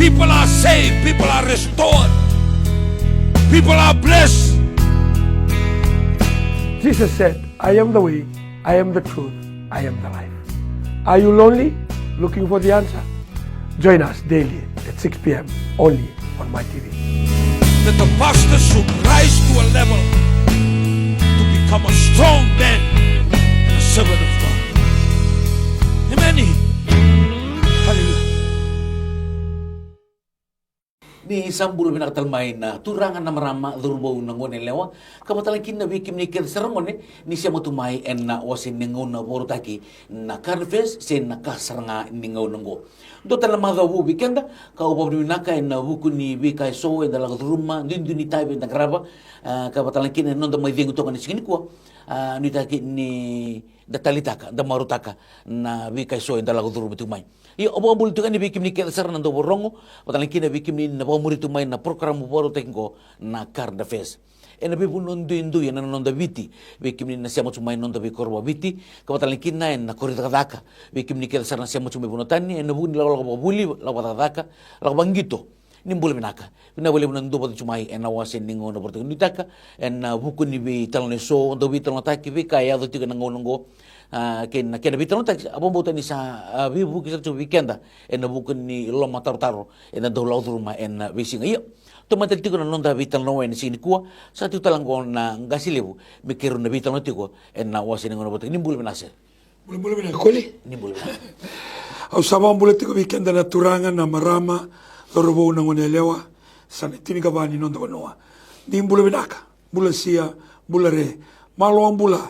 People are saved, people are restored, people are blessed. Jesus said, I am the way, I am the truth, I am the life. Are you lonely? Looking for the answer? Join us daily at 6 p.m. only on my TV. That the pastor should rise to a level to become a strong man, a servant of God. Amen. Hallelujah. Ni sambul binakatalmay na turangan na marama durbo nangon lewa kabatalan kin na bikim ni ken sermon ni siya matumay en na wasin ningaw na borotaki na karfes sen na kasaranga ningaw nango do tala mga bikenda ka upaw ni naka en na buku ni bikay so en dalang rumah din ni tayo na graba kabatalan kin non da may dingo to kan sigin ko ni taki ni datalitaka da marutaka na bikay so en dalang rumah tumay i obo bul tu kan bikim ni ken serna do borongo patalan kin bikim ni na pamuri tumay na program boro tengo na karda fes ena bibu nondu indu ya nonda biti bikim ni na siya mo tumay nonda bi korwa biti kapatalan kin na en na korita daka bikim ni ken serna siya mo tumay bunotani en bu ni law buli law daka law bangito nimbul minaka na boleh menendu pada cumai en awasin ningo na portu ni taka en buku ni bi talone so do bi talon taki bi kaya do tiga nango ken bitano tak abang bota ni sa bibu kisar tu weekenda en buku ni lo matar taro en do laut rumah en bising iyo to matel tigo na nonda bitano en sini kuwa sa tu talango na ngasilebu mikiru na bitano tigo en awasin ningo na portu nimbul minase Boleh nak koli? nimbul Au sabang boleh tiga weekend na turangan na marama lorobo na ngonelewa sana tini kabani nonda wanoa. Nimbul binaka, bula sia, bula re, malawang bula.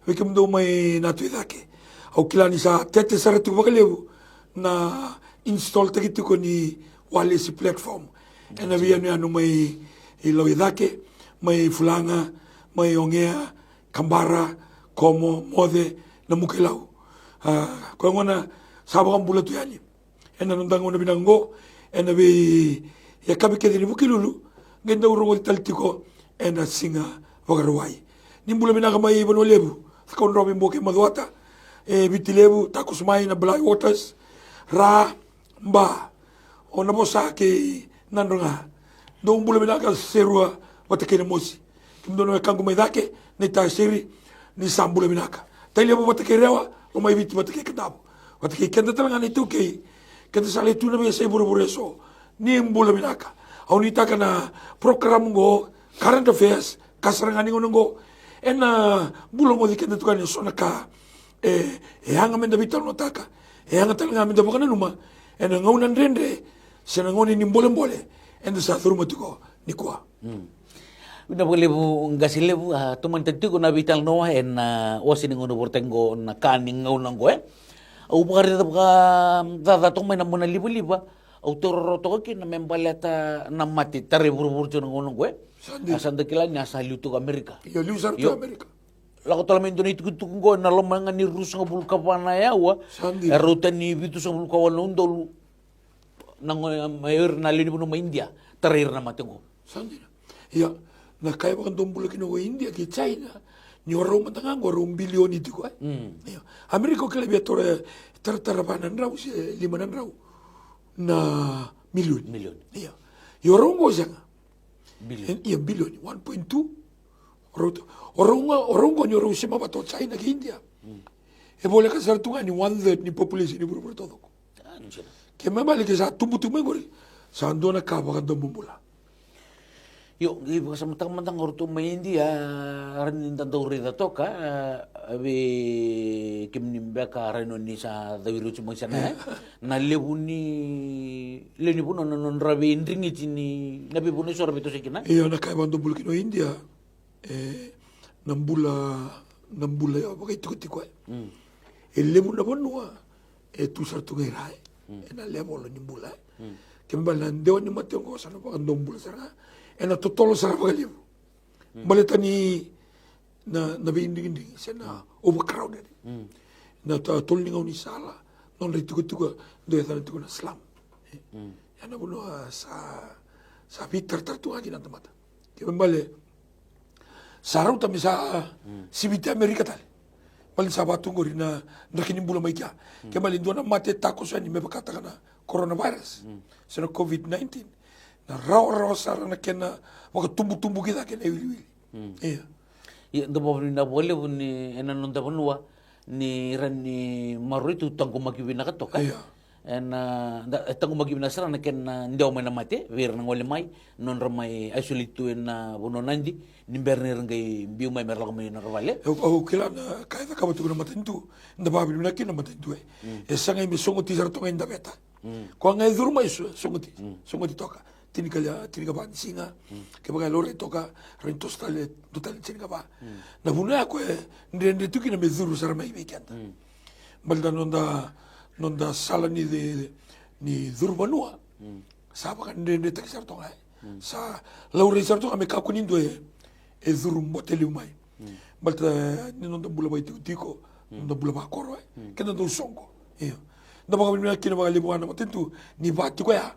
Wikim do may natuidake. Au kilani sa tete saratu bakalebu na install tagiti ko ni wale si platform. Ena via ni anu may ilawidake, may fulanga, may ongea, kambara, komo, mode, na mukilaw. Kaya nga na sabakang bula to yani. Ena nundang na binanggo, ena bi yakabi kedi ni mukilulu, ganda urungo taltiko, ena singa wagarawai. Nimbula binaka may ibon walebu. Kaun Robin Boke Madwata, Bitilebu, Takusmay na Black Waters, Ra, Mba, o nabosa ke nandunga. Doon bula minaka serua watake na mosi. Kimdono ya kangu maidake, ni tasiri, ni sambula minaka. Tailebu watake rewa, o may biti watake kadabo. Watake kenda talaga nito kay, kenda sa letu na may sa iburo-bureso, ni mbula minaka. Au nitaka na program ngo, current affairs, kasarangan ngo, ena bulong odi kenda tukani so naka hanga menda bital notaka hanga talanga menda bokana numa ena ngaunan rende sena ngoni ni mbole enda sa thuruma tuko nikwa Una boleh bu ngasilebu tuman tentu ko na bital no en wasin ngono bortengo na kaning ngaunang ko au bakari da to may namuna libu-liba au tororo ki na membaleta na mati tare buru-buru ngono ko Asanda kila ni asa liutu Amerika. Ya liusar tu Amerika. Lako talamin doon ito ko na lomangan ni Rus nga bulka pa na yawa. Sandi. Rutan ni Vitus nga bulka wala nundol nang mayor na lini po ng India. Tarir na matingo. Sandi na. Ya, nakaya ba kang bulak ino India ki China. Ni warong matangang warong bilyon ito ko. Amerika kila biya tore tartarabanan raw siya 5 raw na milyon. Ya. Yorong ko siya nga. Billion. Iya billion 1.2 orang ko nyo si mabato China ki India boleh ka sartungan ni 1/3 ni population ni buru todo kaya mabalik sa tumbu-tumbu ngori sa ando na kabaka dumumula Yo, iba sa matang-matang orto may India rin tanto rida to ka abi kimnimba ka rin ni sa dawiru cuma sana na lebu ni leni po non rabi indringit ni nabi po ni so rabi to sikina iya nakaiban dumbul kino India nambula ya bakay tukot-tikwa lebu na bonua tu sartungay rai na lebu lo nimbula kimbalan dewa ni matyo ko sa napakang dumbul sara ena totolo sa pagaliw. Balita ni na nabiinding-inding siya na overcrowded. Na tulningaw ni Sala. Nung rituko-tuko, doon na slam. Yan na puno sa Peter tartungan kinantamata. Kaya bali, saraw tami sa Sibite Amerika tali. Bali sa batong rin na nakinimbula may kya. Kaya bali doon na mati tako siya ni may pagkataka na coronavirus. Sino COVID-19. Na raw sara na kena waka tumbu kita kena wili. Iya. Iya, ndo ni na boleh ni enan nonda benua ni rani maru itu tangku maki wina katoka. Iya. Tangku maki wina sara na ken ndio mai na mate, wir na ngole mai non ramai isolitu na bono nandi ni berne ngai biu mai merla mai na ravale. O kila na kaida ka batu na matentu. Nda babi na kina matentu. Sanga mi songo ti sarto ngai nda beta. Ko ngai durma isu songo ti toka. Tini ka ba singa ke baga lore toka rento stale total tini ka ba na buna ko ndende tuki na mezuru sara mai weekend balda nonda sala ni zurbanua sa baga ndende tak sarto ngai sa laure sarto ame ka kunindo e zuru moteli mai balda ni nonda bula bai tiko nonda bula ba koro ke nonda songo io nda baga mi kina baga libuana matentu ni bati ko ya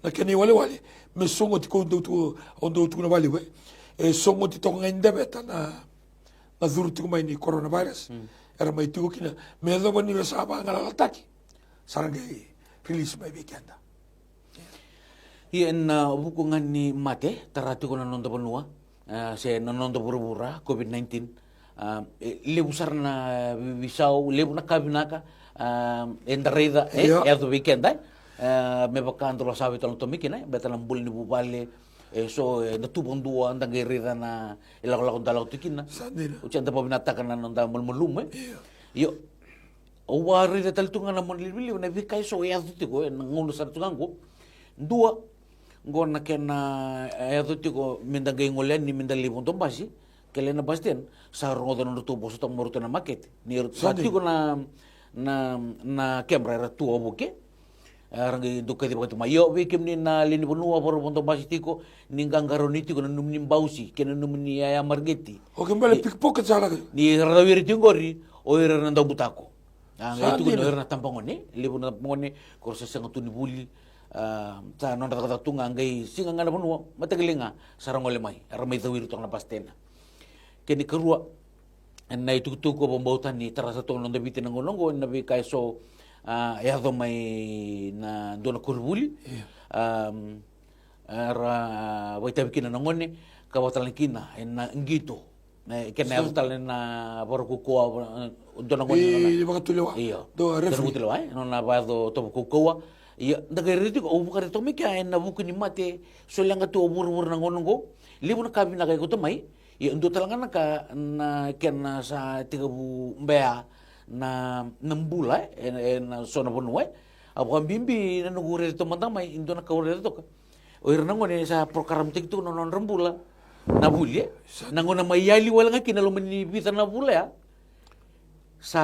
na kene wale me songo ti ko ondo tu na wale we e songo ti to ngai ndebeta na zuru ti ko mai ni coronavirus era mai ti ko kina me do bani ra saba ngala ataki sarangai release mai weekend Iya na buku ngani mate tarati ko na nonda benua se na nonda bura COVID-19 lebu sarna bisau lebu na kabinaka endarida do weekend me bakando lo sabe tolo tomikina betalam bul ni bubale so na tubong dua andang gerida na ilako dalaw tikina uchan ta pabinata kana nonda mulmulum yo owari de taltunga na monlili na vikay so ya tutiko ngulo sa tugango dua ngona kena ya tutiko mindang ngolen ni mindang libon tombasi kelena bastian sa rongo no tubo so moruto na market ni satiko na kembra tu obuke rangi duka di bakatu mayo wekem ni na lini bonua por ponto basitiko ninggang garoniti ko num nimbausi kena num ni ya margeti o kembali pickpocket sala ni radawiri tingori o ira nanda butako itu ko ira tampangone libu na tampangone ko sa sanga tuni buli sa non kata tunga ngai singa ngana bonua matagelinga sarangole mai ramai dawiri to na pastena keni kerua na itu ko bombautan ni terasa to non debiti nangolongo na bi kai so ya do mai na dona kurbuli ra waita bikina nangone kawatalan kina na ngito na kena utal na borku ko dona ngone i bakatulewa do refutlewa no na ba do to ko iya dageriti ko bukare to mika na buku ni mate so langa to bur nangongo libu na kabina kay ko to mai iya ndo talanga na kena sa 30 mbea na nambula na sona bonue abu bimbi na nugure to mandamai indo na kaure to ka o irna ngone sa program tiktu no non rembula na bulie na ngona mayali wala nga kinalo mani bita na bula ya sa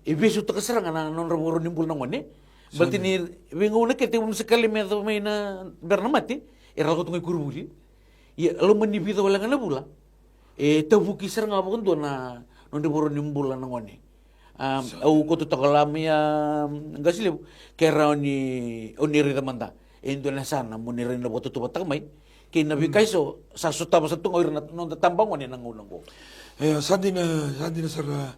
ibisu to kasaranga na non remburo nimbul na ngone berarti ni wingo na kete un sekali me to may na bernamati ira ko tungai kurbuli ya lo mani bita wala nga na bula tabuki saranga abon do na nonde boro nimbula nangone au ko to takalami ngasile kera oni rida manda Indonesia na munire na boto to batamay kinabi kaiso sa sutama sa tungoy na non tambangone nangunang ko sandi na sar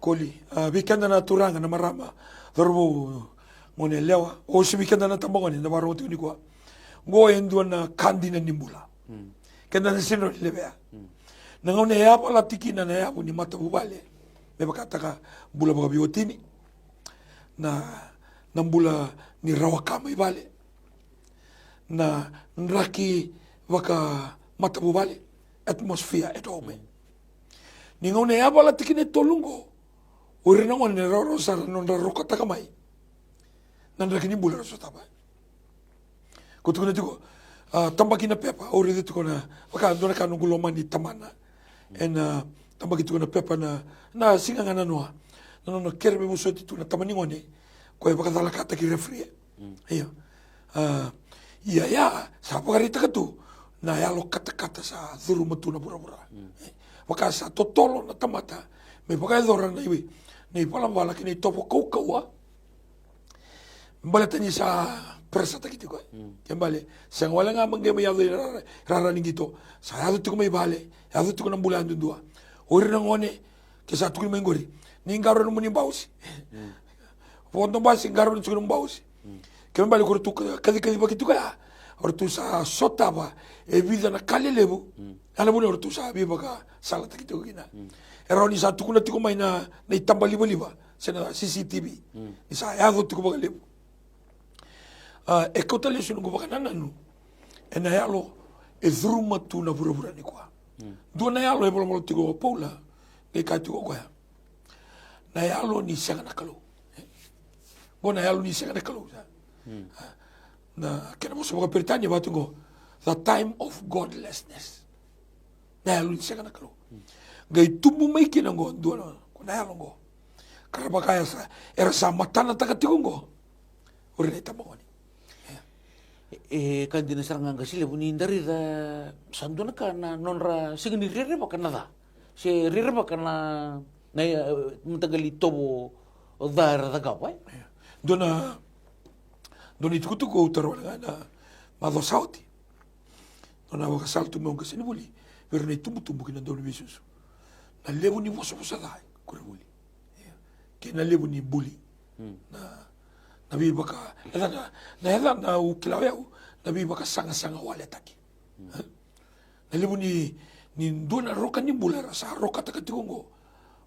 koli weekend na turanga na marama dorbo ngone lewa o si weekend na tambangone na baro tuni ko go endo na kandi na nimbula kenda na sino lebe nangone ya pala tikina na ya ni mata bubale me bakata ka bula baga biotini na nambula ni rawakama ibale na nraki waka mata bubale atmosphere etome ningone ya pala tikine tolungo uri nangone roro sar non rokota kamai nanraki ni bula so taba kutukuna tiko tambaki na pepa ori dito ko na waka ando na kanong guloman ni tamana en tambaki to na pepa na singa nga nanua no kerbe muso dito na tamani ngone ko baka talakata ki refri iyo ya sa pagarita ka tu na yalo kata sa zuru matu na pura waka sa totolo na tamata me baka dora na iwi ni palang wala kini topo kaukawa mbalatani sa persa ta kiti ko kembali sang wala nga mangge mayado raraning gito sa yado tiko may bale yado tiko nang bulan dua ori nang one kesa tiko may ngori ni ngaro mo ni bausi fondo basi ngaro tiko nang bausi Kaya bali ko tu kadi baki tu kaya. Or tu sa sota ba e vida na kale lebu. Ala mo or tu sa bi baka sala taki tu kina. Era ni sa tu kuna tiko mai na itambali bali ba. Sena CCTV. Isa ya go tiko baka lebu. E kota le sunu baka nananu. E na yalo e druma tu na bura ni kwa. Dua na yalo e bolo tiko paula. E ka tiko kwa. Na yalo ni sanga na kalu. Bona yalo ni sanga na kalu. Na kena mo sa mga Britanya ba tungo the time of godlessness. Na yalo ni sanga na kalu. Gay tubo may kinango dua na kuna yalo ngo. Karaba kaya sa era sa mata na tagatikungo. Uri na itamo ni. Kan dinasarang nga sila bunindari da sando na ka na nonra sige ni rire ba ka na da. Si rire ba ka na matagali tobo dara da gawai. Doon itukutuko utaro na mado sauti. Doon na wakasalto mo kasi nibuli. Pero na itumbo kina doon bisus. Na levo ni moso sa dai kure buli. Kaya na levo ni buli. Na biba ka na ukilaw yaw na biba ka sanga wale taki. Na levo ni doon na roka ni bulara sa roka takatikungo.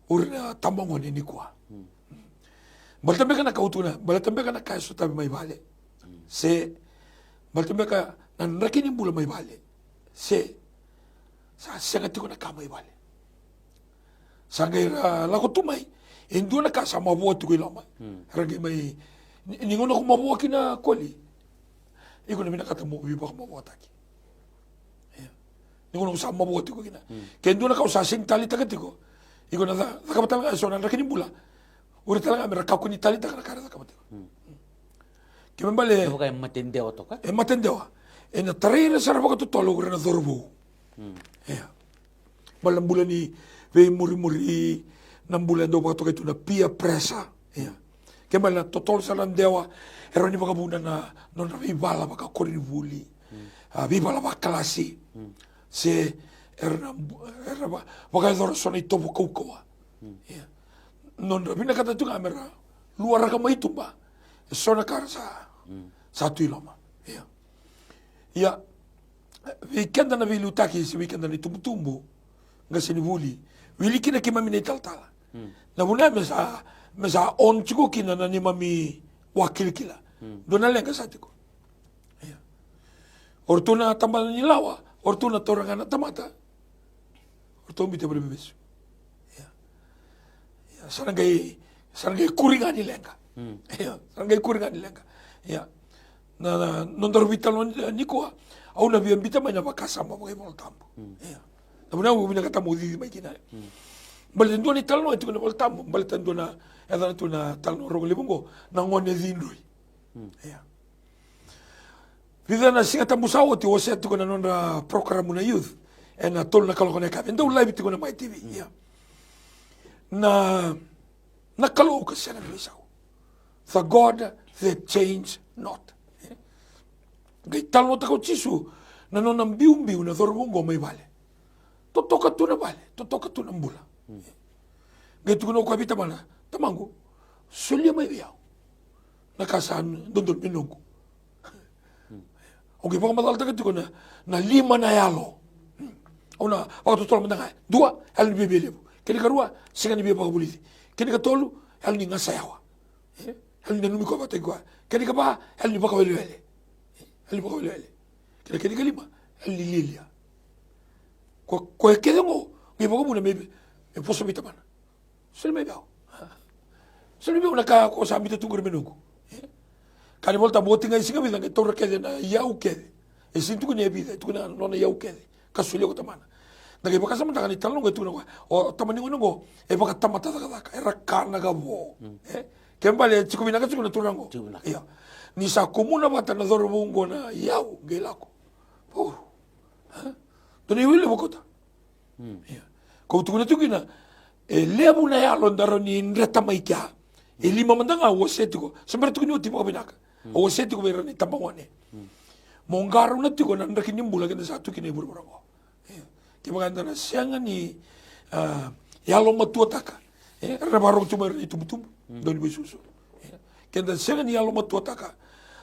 Uri na tambango ni kwa. Baltambe ka nakautuna, baltambe ka nakaso tabi may bale. Se, baltambe ka nanrakin yung bula may bale. Se, sa siyangati ko nakamay bale. Sangay lako tumay, hindi na kasa mabuhat ko ilamay. Haragay may, ningon ako mabuhat kina koli. Iko na minakatamu, iba ka mabuhat aki. Ningon ako sa mabuhat ko kina. Kaya hindi na kausasing tali tagati ko. Iko na nakabatal nga, so nanrakin yung bula. Uri talaga merakau kuni tali tak nakara tak mati. Kaya bale. Ano kayo matindewa to ka? Matindewa. Na taray na sarap ako tutolo uri na dorbo. Balang bulan ni ve muri ng bulan daw pa to kayo na pia presa. Kaya bale tutolo sa landewa. Ero ni baka bulan na non bibala baka korinibuli. Bibala baka klasi. Se era baka dorso na ito bukaw-kawa. Non rabina kata tu kamera luar kama itu ba sona kar sa tu ilama ya weekend na vilutaki si weekend na tumtumbo ngasi ni buli wili kina kima minital tala na muna mesa on chiko kina na ni mami wakil kila dona lenga sa tiko ortuna tambal ni lawa ortuna toranga na tamata ortun bite berbes sarangay kuringan ni lenga. Sarangay kuringan ni lenga. Na nondor vital ni ko au na bita man na bakasama mo mo tambo. Na muna mo binakatamu di may kina. Balitan do ni talno ito na tambo. Balitan do na edan to na talno rong libongo na ngone dindoy. Vida na singa tamusawo ti wose to na nondra program na youth. Na tol na kalko na ka. Endo live ti ko na my TV. Na nakalo ka siya ng isaw. The God that change not. Gay talo ta ko chisu na no nang biu na dorbongo may bale. Totoka tu na bale, totoka tu ng bula. Gay tukuno ko abita mana, tamango, sulya may biyaw. Nakasaan dondon pinungko. Okay, baka matalta ka ko na 5 na yalo. O na, ako tutulong mo na nga, 2, halin bibili mo. Kini karua, singa ni biya pakabuliti. Kini katolu, hal ni nga sayawa. Hal ni nanumiko batay kwa. Kini ka pa, hal ni pakawelewele. Hal ni pakawelewele. Kini kalima, hal ni lilia. Kwa kede mo, may pakamuna may poso may taman. Sila may bao. Sila may bao nakakosami ito tunggor menungko. Kani volta boti nga isinga bidang ito rakede na yaw kede. Isinto ko niya bida, ito ko na nona yaw kede. Kasulya ko tamana. Nagay baka sa mga kanita lang ito na ko. O tamanin ko nungo, baka tamata ka era kana ka mo. Kaya bale, chiko binaka chiko na tunang ko. Iya. Ni sa kumuna bata na dorobongo na yaw, gila ko. Oh. Tuni wili mo kota. Iya. Kau tukuna tukina, lebu na yalo ndaro ni nreta maikya. 5 mandanga waseti ko. Sambar tukuni uti mo binaka. O waseti ko meron ni tambanwane. Monggaro na tiko na nrakin yung bula kina sa tukina iburo ko. Kaya maganda na siya nga ni yalo matua taka. Rabarong tumar itubutum. Doon ba suso. Kaya siya nga ni yalo matua taka.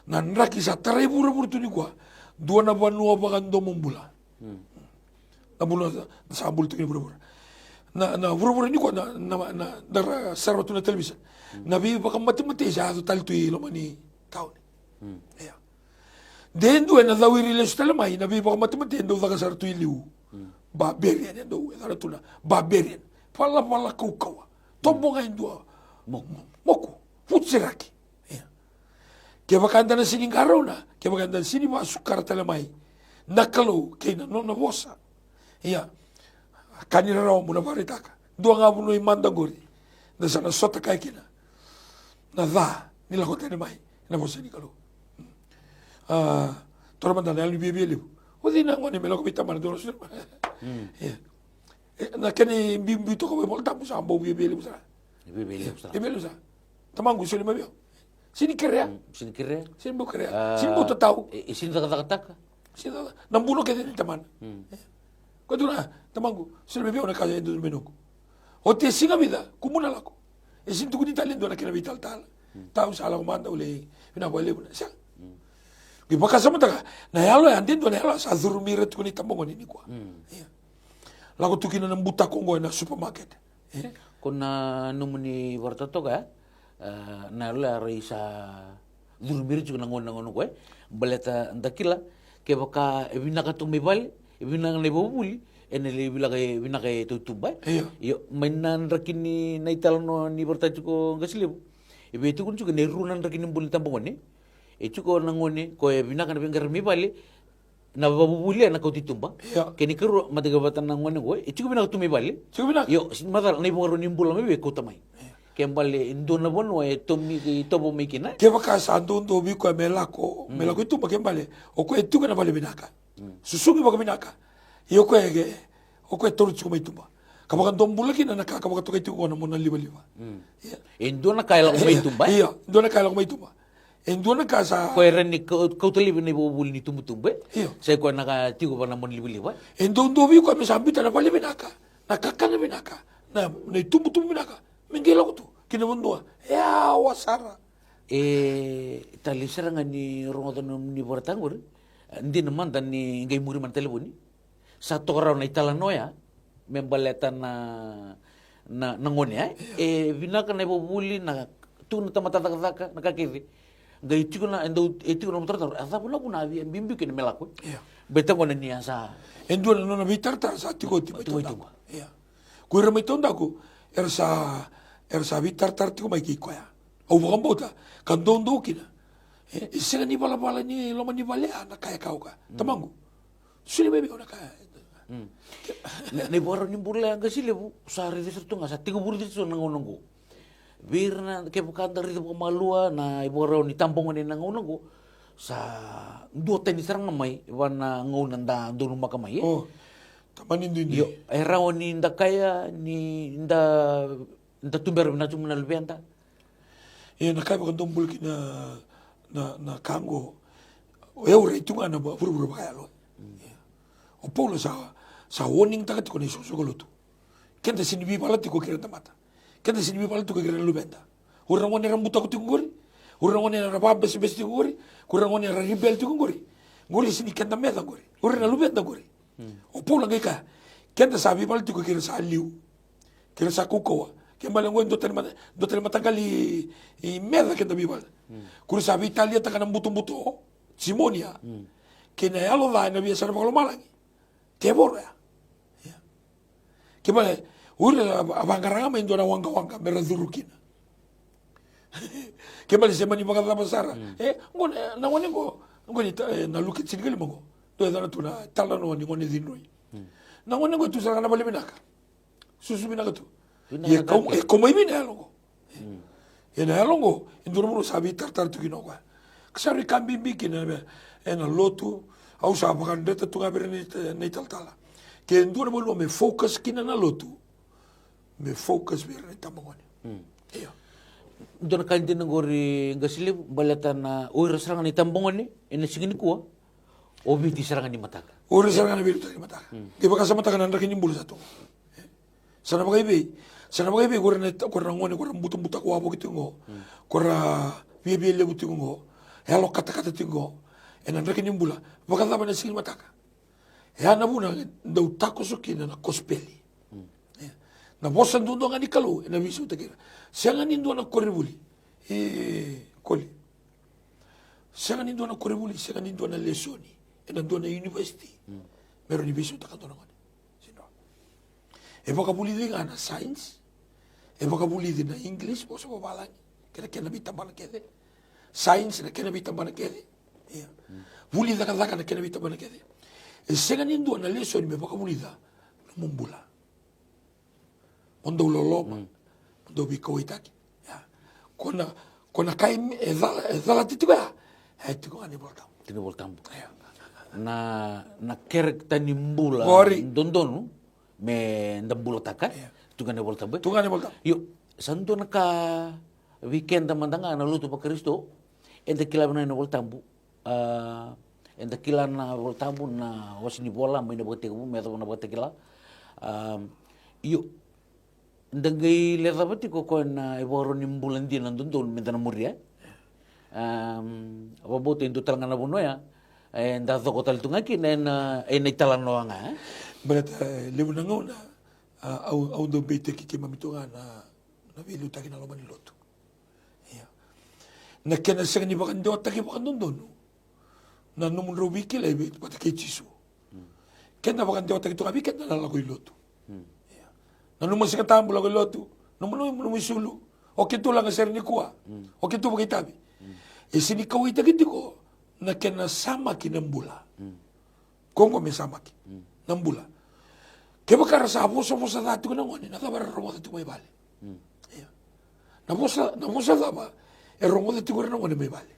Nanraki sa taray pura-pura tu ni kwa. Dua na banua bakando mumbula. Nabula sa abul tu ni pura-pura. Na pura-pura ni kwa na dara sarwa tu na television. Nabi baka mati-mati sa ato tal tu ilo mani taon. Yeah. Den dua na dawiri le stalamay nabi baka mati-mati endo baka sar tu iliu. Barbarian endo dara tu na barbarian. Pala kaukawa. Tombong ngayon dua. Moko. Futsiraki. Kaya makanda na sining araw na, kaya makanda na sining masuk talamay, nakalo, kaya na na bosa. Iya, kanina raw mo na barita ka. Dua nga mo no imanda gori, na sana sota kaya kina, na dha, nila ko talamay, na bosa ni kalo. Tora manda na yalu bibili mo. O di na nga ni melako bitaman, doon sila. Na kani bimbito ko, mo tamo sa ambaw bibili mo sa. Bibili mo sa. Bibili mo sa. Tamang gusto ni mabiyo. Sini kere. Sini kere. Sini bukan kere. Sini bukan tahu. Sini tak. Sini nambuno kaya ni teman. Kau tu na temanku. Sini bebe orang kaya itu menunggu. Ote singa vida. Kumuna lako. Sini tu kuni talent dona kena vital tal. Tahu salah kumanda ule. Pina boleh pun. Siang. Di bekas sama tak. Na yalo yang dia dona yalo sazuru miret kuni tambongan ini kuah. Lagu tu kena nambuta kongo na supermarket. Kona numuni wartato ka. Na la reisa durmir juga nangon ko baleta ndakila ke baka ebina ka tumibal ebina ngai bobuli enele ebina kay tutuba yo mainan rakini naitalno ni bertaju ko gaslibu ebe itu kun juga nerunan rakini buli tambongone itu ko nangone ko ebina kan bengar mibali na babuli na ko titumba kini keru matigabatan nangone ko itu ko bina tumibali yo madal ngai bongaro nimbula mebe ko tamai kembali indona bon wa tomi tobo mikina ke baka sandu ndo bi ko melako itu bakembali o ko etu kana bale binaka susungi baka binaka yo ko ege o ko toru chuma itumba kabaka ndombula kina naka kabaka to kaitu ko na mona liba indona kaila ko itumba iya indona kaila ko itumba indona kasa ko ereni ko tuli ni bobul ni tumbe sai ko naka tigo bana mon liba ndo bi ko mesambita na bale binaka nakakana binaka na tumbu binaka Menggila ko tu, kinamundua. Ya, wasara. Tali serangan ni rongotan ni Bortangur, hindi naman dan ni ngay muri man telefoni. Sa toraw na italanoya, membaleta na nangonya, vinaka na ibubuli na tu na tamatataka nakakiri. Gay itu na itu na motor asa pula ko na bimbi kin melako. Betang ko na niya sa endo na bitar sa tiko tiko. Ya. Ko remitonda ko ersa bitar tiko mai kikoya. Au bukan bota kan dondo kina. Isira ni bala ni loma ni balea na kaya kau ka. Tamangu. Sili bebe ona kaya. Ni boro ni burle ang kasi lebu sari di sertu nga sa tigo buru di so nangonongo. Birna ke bukan dari itu pemalua na iboro ni tampong ni nangonongo sa dua teni serang namai wana ngonanda dulu makamai. Oh. Tamanin din. Yo era oni nda kaya ni nda tumber na cuma nalbenta. Iya na kaya bukan tombol kina na kango. Eu rei tunga na buru kaya lo. O polo sa warning takat ko ni susugulo tu. Kenta sinibi pala ti ko kira tamata. Kenta sinibi pala ti ko kira lubenta. Urang wani rambuta ko ti ngori. Urang wani rababes bes ti ngori. Urang wani ribel ti ngori. Ngori sini kenta meta ngori. Urang na lubenta ngori. O polo ngai ka. Kenta sabi pala ti ko kira sa liu. Kira sa kukawa. Kembali ngoi do matagal i merda kenta bibal. Kuri sabi Italia taka ng buto-buto. Simonia. Kina yalo da na biasa na malangi. Kebor ya. Kembali uri abangaranga main dona wanga merazurukina. Kembali se mani bagada basara. Ngone na ngone go ngone na lukit singali mo. Do na tuna tala no ni ngone dinoi. Na ngone go tu sara na bali binaka. Susu binaka tu. Ya como ibina longo. Ena longo indurmo sabi tartar tu kinogwa. Ksari kambi bikina ena lotu au sa bakan deta tu ngaber ni taltala. Ke indurmo lo me focus kina na lotu. Me focus bir ni tamongone. Iyo. Don kan din ngori gasili balata na oira serangan ni tambongone ena singini kuwa. Obi di serangan ni mataka. Oira serangan ni mataka. Ke baka sa mataka nan rakin bulu satu. Sana bagay gora ngone gora buta ko abo kitu ngo. Gora biye lebu tu ngo. Helo kata-kata tingo. Ena ndreke nimbula. Wakadaba na singil mataka. Hana buna dau tako sokina na kospeli. Na bosan dundo nga ni kalu. Ena visu takira. Siya nga nindo na koribuli. Koli. Siya nga nindo na koribuli. Siya nga nindo na lesoni. Ena do na university. Meron ni visu takato na nga. Eba kabuli din nga na science. Eba kabuli din na English. Bosa babalang. Kena bitambang na kede. Science na kena bitambang na kede. Buli daka-daka na kena bitambang na kede. Siya nga nindo na lesoni. Eba kabuli da. Mumbula. Mondo loloma. Mondo bikaw itaki. Kona kai edala titiko ya. Tiko nga ni boltam. Tini voltambu. Na kerek tani mbula. Gori. Dondonu. Me ndambula taka. Tungane voltambu. Tunga ni boltam. Yo, santo na ka weekend mandanga na luto pa Kristo. Enda kila na voltambu. Enda kila na voltambu na wasini bola may nabagate ko may na bagate kila. Yo, ndangay lerabati ko na iboro ni mbulan din nandun doon may tanamurya. Ababoto yung tutal nga na buno ya. Ndato ko tal tungaki na naitalan no nga. Balat lewo na ngona. Au do bete kikimamito nga na vilu taki na loman niloto. Nakena siya ni bakan do taki bakan doon. Na numun robiki la ibe pati kechisu. Kena bakan do taki to kabi kena la ko iloto. Na numun siya tambo la ko iloto. Numun sulu. O kito lang ser ni kuwa. O kito bagitabi. Sini kau itagiti ko na kena samaki ng bula. Kongo may samaki ng bula. Kaya bakara sa aposa dati ko na ngoni, natabara romo dati may bali. Namusa daba, romo dati ko na ngoni may bali.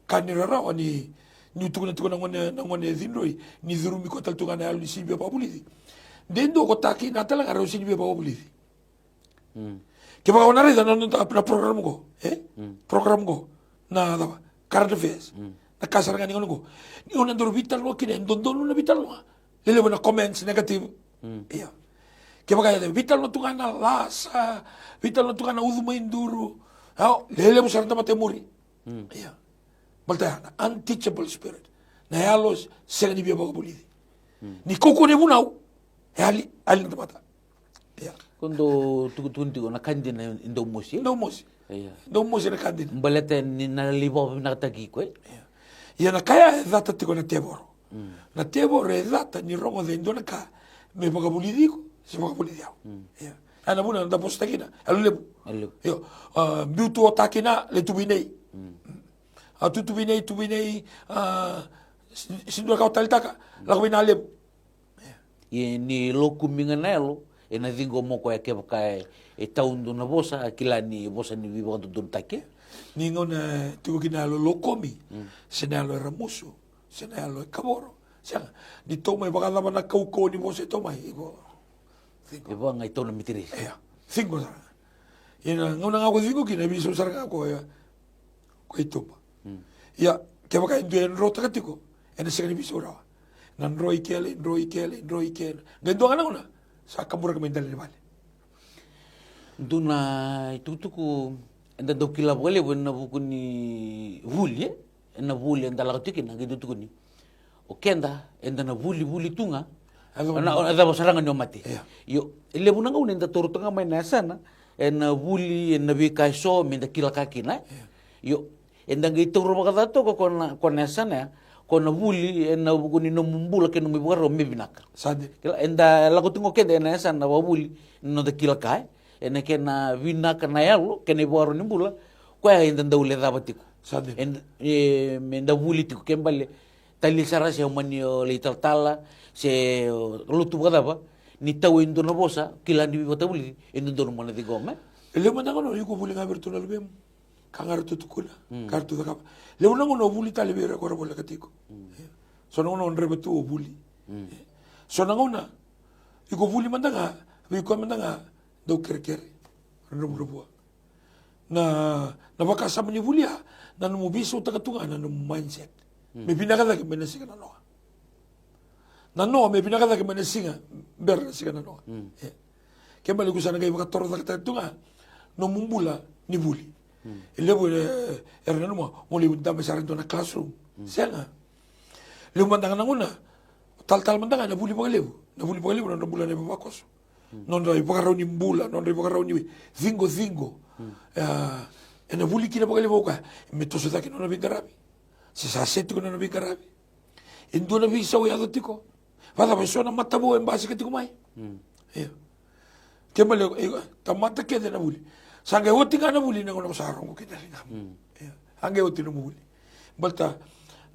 Kanira raw ni tuko na ngoni zinroy, ni zurumi ko tal tunga na alo ni Silvia Papulidi. Dendo ko taki natalang araw Silvia Papulidi. Kaya baka na rin, na program ko, program ko, na current affairs, nagkasarangan ng ano ko. Ni unang duro, vital mo, kinendon na vital mo, liliwan na comments, negative. Kaya baka vital mo ito nga na lasa, vital mo ito nga na udo mo induro, liliwan mo sa rata matemuri. Balta, unteachable spirit, na halos, sila ni Biya Bagabulidi. Ni kukunin mo na, hali na tamata. Kundo tukunti ko na kandi na indo musi. Indo musi. Indo musi na kandi na. Balete ni nalilibaw na tagi ko eh. Ia na kaya data tiko na teboro. Na teboro data ni rongo de indo na ka me bagabulidi ko. Si bagabulidi ako. Ana muna na tapos takina. Alulebu. Yo, biutu otaki na le tubinei. Tubinei sindo ka otalitaka. Lakawin na alebu. Ni loku minganelo. Na dingo mo ko ke baka taundo na bosa akila ni bosa ni vivo do take ningo na tuko kinalo lokomi senalo ramuso senalo kaboro siya ni to may baka naman nakauko ni bosa to may ibo nga ito na mitiri cinco sa ina nguna nga ko cinco kinabiso sa ko ya ko ito pa ya ke baka indi en rota katiko ena siya ni bisura nan roi kele gando nga na sa kamura kami dali bali. Doon na itutuko enda do kila bole na buku ni vuli na vuli enda la tikin na gitu ni. O kenda enda na vuli tunga. Ada basarangan yo mati. Yo ile bunanga unenda turu tunga mai na sana ena vuli ena bikai so menda kila kaki na. Yo enda gitu ro baka to ko kona sana kona vuli na buku ni no mumbula ke no mi bugaro mi binaka. Sadi. Kila enda lago tingo kende na sana wabuli no de kila kai ena ke na binaka na yalo ke ne bugaro ni mbula kwa enda ndaule dabatiko. Sadi. Enda vuli tiko kembale tali sara se manio litaltala se lutu badaba ni tawo indo na bosa kila ni bibata vuli indo no mona de gome. Ele manda kono yuko vuli ngaberto na lubem. Kangar tutukula kartu da kapa le una ngono buli tali bere ko bola katiko so ngono on rebetu buli so ngona iko buli mandanga ko mandanga do kerkere rubu na baka sa mani buli na no biso tagatunga na no mindset me pinakada ke menasiga na no me pinakada ke menasiga ber siga na no kembali ko sana kay makatorda tagatunga no mumbula ni buli Lebu erna numa mo libu tama sa rento na classroom. Senga. Lebu mandangan nguna. Tal mandangan na buli pa lebu. Na buli pa lebu na bulan na bakos. Non rai pakaraw ni mbula, non rai pakaraw ni zingo. Na buli kina pa lebu ka. Metoso taki non na bigarabi. Si sasetu ko na bigarabi. Indo na bisa o yado tiko. Pada persona mata bo en base tiko mai. Kembali tamata kede na buli. Sange oti nga na buli na ngona sarong ko kita linga. Ange oti na buli. Balta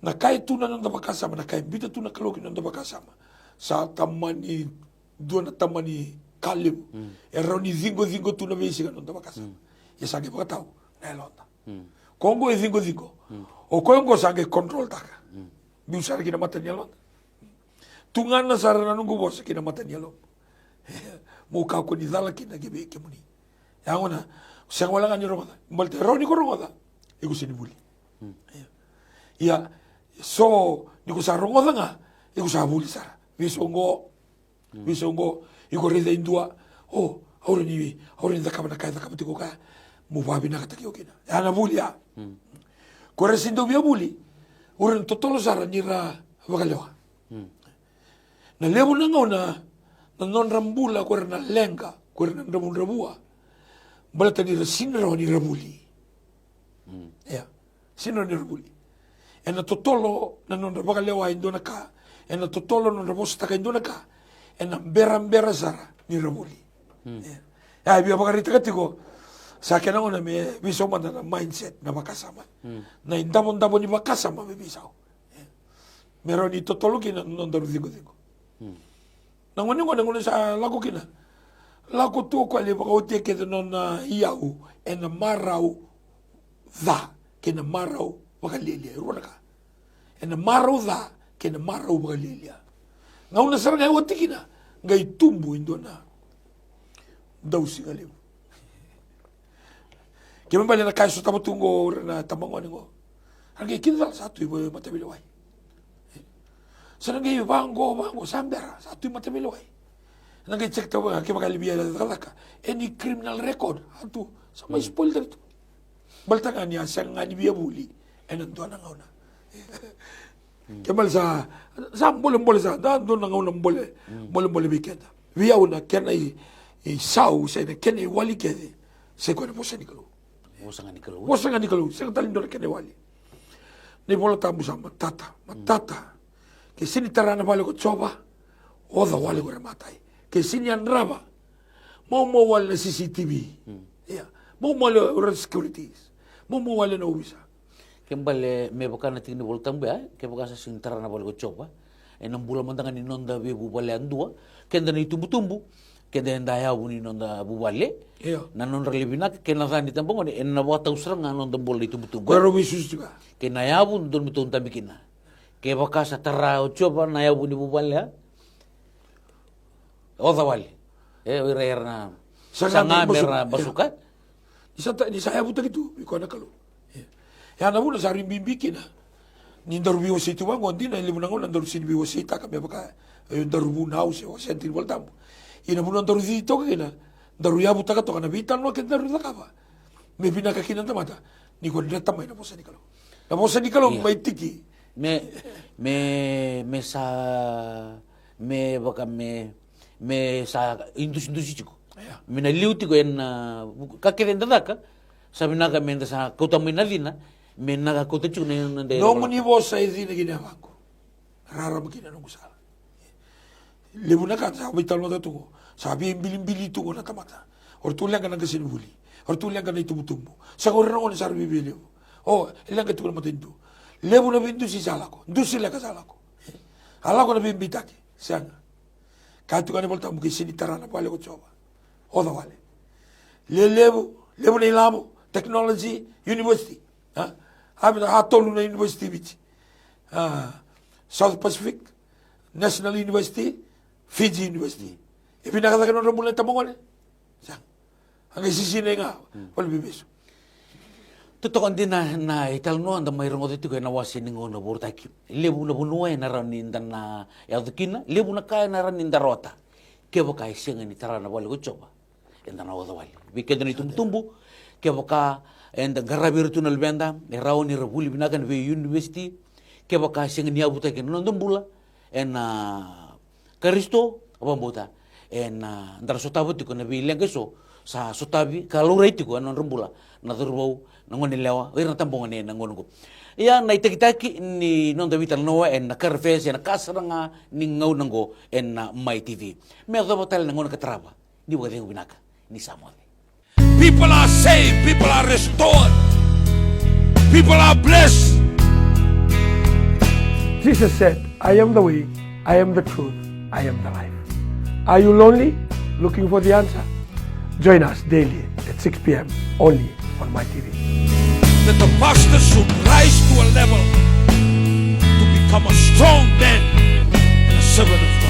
na kai tu na nanda bakasama na kai bita tu na kaloki nanda bakasama. Sa tamani dua na tamani kalim. Eroni zingo tu na bisi nanda bakasama. Ya sange bakatau na elota. Kongo e zingo. O kongo sange control taka. Biusar kina mata nyalota. Tungan na sarana nunggu bos kina mata nyalota. Muka ko ni dala kina gebe ke muni. Yang ona sang wala nga ni rongoda. Malte roni ko rongoda. Iku sinibuli. Ya so ni ko sa rongoda nga iku sa buli sara. Bisongo iku reda indua. Oh, aure ni da kabana tiko ka. Mu babi na kataki okina. Ya na buli ya. Ko resindo bia buli. Uren totolo sara ni ra bagalewa. Na lebu na ngona na non rambula ko na lenga ko na rabua balata ni sinro ni rabuli sinro ni rabuli ena totolo na non rabaga lewa indona ka ena totolo non rabosta ka indona ka ena bera sara ni rabuli bia bagarita katiko sa kena ona me biso man na mindset na makasama na indamon ni makasama me bisaw meron ni totolo kina non daru digo Nangoningo sa lago kina. Lago tu ko le baka uti ke non iau en marau da ke na marau baka lilia ruana ka. En marau da ke na marau baka lilia. Ngauna sar ngai uti kina ngai tumbu indona. Dausi ngale. Ke mbale na kai so tabutungo na tamangoningo. Ngai kina satu ibo matabilo wai. Sanangay bango sambera satu mata meloi. Nangay cek tahu ke bakal biaya dalaka. Any criminal record atu sama spoiler itu. Baltangan ya sang ngani biaya buli. Enan tuan ngauna. Kemal sa boleh sa dan tuan ngauna boleh bikenda. Biaya una kena i sau sa kena wali kede. Se ko na posa ni kalu. Posa ngani kalu. Sa talindor kena wali. Ni bola tamu sama matata. Ke sini tarana bale ko coba oda wale ko rematai ke sini anraba mau wale CCTV ya mau wale securities mau wale no bisa kembali me bakana tingni bol tambe ke bakasa sini tarana bale ko coba enam bulan mandangan inonda bebu bale andua kenda ni tumbu kenda ndaya buni inonda bu bale nanon relibina ke nazani tambong ni enna wata usrang nanon dembol di tumbu ko bisus juga ke nayabun don mitun tambikina ke bakasa tarao coba na yabu ni bubal oda wali na sanga merna basuka di saya buta gitu iko na kalu ya na muna saring bimbiki na ni daru biwo situ ba ngondi na limu nangon daru sin biwo sita kami baka daru bunau se o sentir voltam ina muna daru dito kina daru yabu taka to kana bitan no ken daru takaba me bina ka kinanta mata ni ko na tamay na posa ni kalu may tiki me sa indus chico me na liuti ko en kakirenda daka sabi na kami sa kutamina dina me na kota chico na no muni bosa idina ginawa ko rara makina nung sala lebu na ka sa bital mo datu sabi bilim-bili tu ko na tamata or tulang ka nang kasinubuli or tulang ka na itubutumbo sa ko rin ako na sarbi bili ilang ka tukul matindu lebu na bindu si salako, ndu sila ka salako. Alako na bimbitaki, siyanga. Kahit ka na bolta mo kisinitara na pale ko choba. Oda wale. Lebu na ilamo, technology, university. Habi na hatolu na university bichi. South Pacific, National University, Fiji University. Ipinakata ka na rambulan tamongan. Siyanga. Ang isisina nga, wala bibiso. Tutukan din na italno anda mayroong oto ito kaya nawasin ng una bortaki. Lebu na bunuay na raninda na yadukina, lebu na kaya na raninda rota. Kaya baka siya nga ni tara na wali ko choba. Enda na wala wali. Bikaya na itumtumbo, kaya baka and garabir tu nalbenda erau ni rabuli binakan ve university ke baka sing ni abuta ke nondom bula en karisto apa bota en ndar sotabu tu na bileng keso sa sotabi kalau rei tu non rembula na turbau nangon lewa ira tampong ne nangon ko ya na itakitaki ni non David Noa en na karfes en kasranga ni ngau nango en my TV me do botal nangon katraba di bode binaka ni samone. People are saved, people are restored, people are blessed. Jesus said, I am the way, I am the truth, I am the life. Are you lonely? Looking for the answer? Join us daily at 6 p.m. only on my TV. That the pastor should rise to a level to become a strong man and a servant of God.